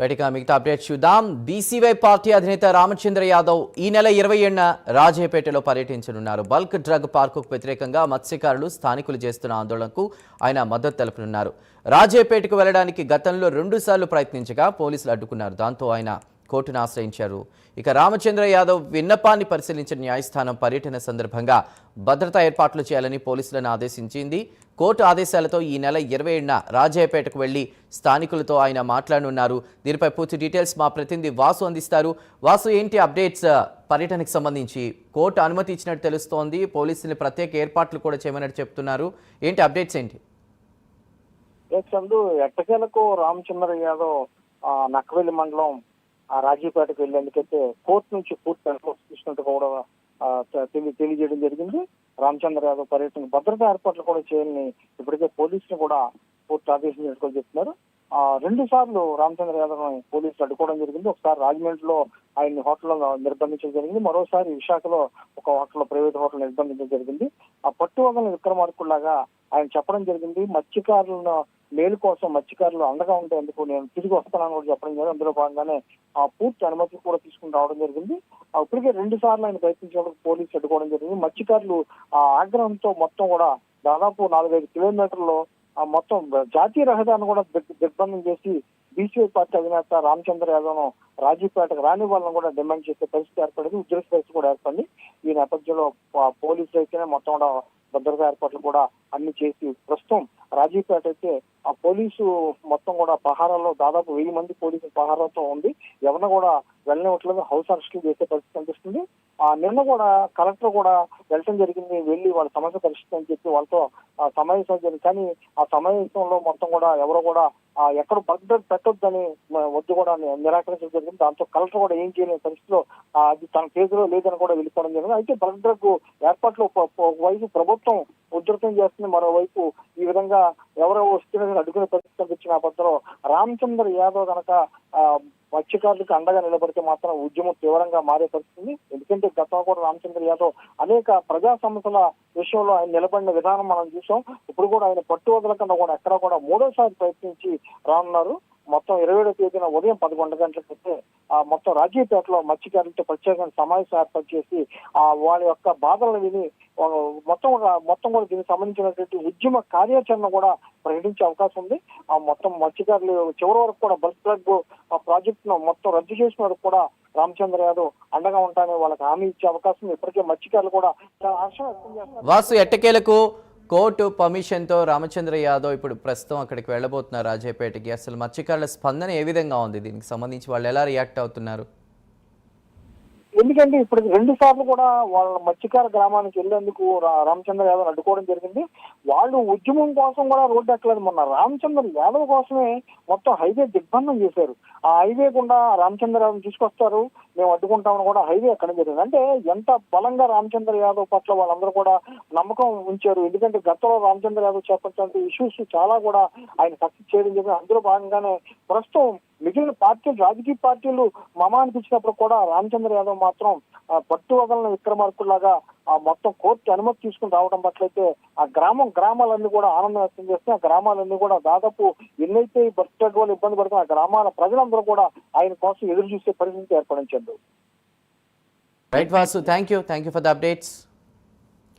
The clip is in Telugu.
బయటగా మిగతా అప్డేట్ చూద్దాం. బీసీవై పార్టీ అధినేత రామచంద్ర యాదవ్ ఈ నెల 27న రాజేపేటలో పర్యటించనున్నారు. బల్క్ డ్రగ్ పార్కుకు వ్యతిరేకంగా మత్స్యకారులు స్థానికులు చేస్తున్న ఆందోళనకు ఆయన మద్దతు తెలుపనున్నారు. రాజేపేటకు వెళ్లడానికి గతంలో 2 సార్లు ప్రయత్నించగా పోలీసులు అడ్డుకున్నారు. దాంతో ఆయన కోర్టును ఆశ్రయించారు. ఇక రామచంద్ర యాదవ్ విన్నపాన్ని పరిశీలించిన న్యాయస్థానం పర్యటన సందర్భంగా భద్రతా ఏర్పాట్లు చేయాలని పోలీసులను ఆదేశించింది. కోర్టు ఆదేశాలతో ఈ నెల 27న రాజయ్యపేటకు వెళ్లి స్థానికులతో ఆయన మాట్లాడనున్నారు. దీనిపై పూర్తి డీటెయిల్స్ మా ప్రతినిధి వాసు అందిస్తారు. వాసు, ఏంటి అప్డేట్స్? పర్యటనకు సంబంధించి కోర్టు అనుమతి ఇచ్చినట్టు తెలుస్తోంది. పోలీసులు ప్రత్యేక ఏర్పాట్లు కూడా చేయమన్నట్టు చెప్తున్నారు. ఏంటి అప్డేట్స్ ఏంటి? ఎట్టకేలకు రామచంద్ర యాదవ్ నక్కవెల్లి మండలం రాజీపేటకు వెళ్లేందుకైతే కోర్టు నుంచి పూర్తి అనుమతి తీసుకున్నట్టు కూడా తెలియజేయడం జరిగింది. రామచంద్ర యాదవ్ పర్యటన భద్రతా ఏర్పాట్లు కూడా చేయాలని ఇప్పటికే పోలీసులు కూడా పూర్తి ఆదేశించినట్టు చెప్తున్నారు. 2 సార్లు రామచంద్ర యాదవ్ పోలీసులు అడ్డుకోవడం జరిగింది. ఒకసారి రాజమండ్రిలో ఆయన్ని హోటల్లో నిర్బంధించడం జరిగింది. మరోసారి విశాఖలో ఒక హోటల్లో, ప్రైవేట్ హోటల్ నిర్బంధించడం జరిగింది. ఆ పట్టు వదలని విక్రమార్కుల్లాగా ఆయన చెప్పడం జరిగింది. మత్స్యకారులను మేలు కోసం, మత్స్యకారులు అండగా ఉండేందుకు నేను తిరిగి వస్తానని కూడా చెప్పడం జరిగింది. అందులో భాగంగానే పూర్తి అనుమతి కూడా తీసుకుని రావడం జరిగింది. ఇప్పటికే 2 సార్లు ఆయన ప్రయత్నించినప్పుడు పోలీసులు అడ్డుకోవడం జరిగింది. మత్స్యకారులు ఆగ్రహంతో మొత్తం కూడా దాదాపు 4-5 కిలోమీటర్లు మొత్తం జాతీయ రహదారిని కూడా దిగ్బంధం చేసి బీసీవై పార్టీ అధినేత రామచంద్ర యాదవ్ రాజీపేటకు రాని వాళ్ళని కూడా డిమాండ్ చేసే పరిస్థితి ఏర్పడింది. ఉద్రిక్త పరిస్థితి కూడా ఏర్పడింది. ఈ నేపథ్యంలో పోలీసులు అయితేనే మొత్తం కూడా భద్రతా ఏర్పాట్లు కూడా అన్ని చేసి ప్రస్తుతం రాజీపేట అయితే ఆ పోలీసు మొత్తం కూడా పహారాలో దాదాపు 1000 మంది పోలీసులు పహారాతో ఉంది. ఎవరిని కూడా వెళ్ళనివ్వట్లేదు. హౌస్ అరెస్టులు చేసే పరిస్థితి కనిపిస్తుంది. నిన్న కూడా కలెక్టర్ కూడా వెళ్ళడం జరిగింది. వెళ్ళి వాళ్ళ సమస్య పరిస్థితి అని చెప్పి వాళ్ళతో సమావేశం జరిగింది. కానీ ఆ సమావేశంలో మొత్తం కూడా ఎవరో కూడా ఎక్కడ బగ్డర్ పెట్టొద్దని వద్దు కూడా నిరాకరించడం జరిగింది. దాంతో కలెక్టర్ కూడా ఏం చేయలేని పరిస్థితిలో అది తన కేసులో లేదని కూడా వెళ్ళిపోవడం జరిగింది. అయితే బగ్డర్ ఏర్పాట్లు ఒకవైపు ప్రభుత్వం ఉధృతం చేస్తుంది, మరోవైపు ఈ విధంగా ఎవరో వస్తున్న అడ్డుకునే పరిస్థితి కనిపించిన నేపథ్యంలో రామచంద్ర యాదవ్ కనుక మత్స్యకారులకు అండగా నిలబడితే మాత్రం ఉద్యమం తీవ్రంగా మారే పరిస్థితి. ఎందుకంటే గతంలో కూడా రామచంద్ర యాదవ్ అనేక ప్రజా సమస్యల విషయంలో ఆయన నిలబడిన విధానం మనం చూసాం. ఇప్పుడు కూడా ఆయన పట్టు వదలకుండా కూడా ఎక్కడ కూడా 3వసారి ప్రయత్నించి రానున్నారు. మొత్తం 27వ తేదీన ఉదయం 11 గంటలకైతే మొత్తం రాజీపేటలో మత్స్యకారులతో ప్రత్యేకంగా సమావేశం ఏర్పాటు చేసి వాళ్ళ యొక్క బాధలను విని మొత్తం కూడా దీనికి సంబంధించినటువంటి ఉద్యమ కార్యాచరణ కూడా ప్రకటించే అవకాశం ఉంది. మొత్తం మత్స్యకారులు చివరి వరకు కూడా బల్క్ డ్రగ్ ప్రాజెక్టును మొత్తం రద్దు చేసిన వరకు కూడా రామచంద్ర యాదవ్ అండగా ఉంటానని వాళ్ళకి హామీ ఇచ్చే అవకాశం ఇప్పటికే మత్స్యకారులు కూడా ఆశ వ్యక్తం చేస్తున్నారు. వాసు, ఎట్టకేలకు కోర్టు పర్మిషన్తో రామచంద్ర యాదవ్ ఇప్పుడు ప్రస్తుతం అక్కడికి వెళ్ళబోతున్నారు రాజేపేటకి. అసలు మత్స్యకారుల స్పందన ఏ విధంగా ఉంది? దీనికి సంబంధించి వాళ్ళు ఎలా రియాక్ట్ అవుతున్నారు? ఎందుకంటే ఇప్పుడు 2 సార్లు కూడా వాళ్ళ మత్స్యకార గ్రామానికి వెళ్లేందుకు రామచంద్ర యాదవ్ అడ్డుకోవడం జరిగింది. వాళ్ళు ఉద్యమం కోసం కూడా రోడ్డు ఎక్కలేదు. మొన్న రామచంద్ర యాదవ్ కోసమే మొత్తం హైవే దిగ్బంధం చేశారు. ఆ హైవే గుండా రామచంద్ర యాదవ్ తీసుకొస్తారు, మేము అడ్డుకుంటామని కూడా హైవే ఎక్కడం జరిగింది. అంటే ఎంత బలంగా రామచంద్ర యాదవ్ పట్ల వాళ్ళందరూ కూడా నమ్మకం ఉంచారు. ఎందుకంటే గతంలో రామచంద్ర యాదవ్ చేపట్టిన ఇష్యూస్ చాలా కూడా ఆయన సక్సెస్ చేయడం జరిగింది. అందులో భాగంగానే ప్రస్తుతం మిగిలిన పార్టీలు, రాజకీయ పార్టీలు మమ అనిపించినప్పుడు కూడా రామచంద్ర యాదవ్ మాత్రం పట్టు వదలని విక్రమార్కుల్లాగా మొత్తం కోర్టు అనుమతి తీసుకుని రావడం పట్లయితే ఆ గ్రామాలన్నీ కూడా ఆనందం వ్యక్తం చేస్తే ఆ గ్రామాలన్నీ కూడా దాదాపు ఎన్నైతే బస్ స్టాండ్ వాళ్ళు ఇబ్బంది పడుతున్న ఆ గ్రామాల ప్రజలందరూ కూడా ఆయన కోసం ఎదురు చూసే పరిస్థితి ఏర్పడించండి. Right Vasu, thank you for the updates.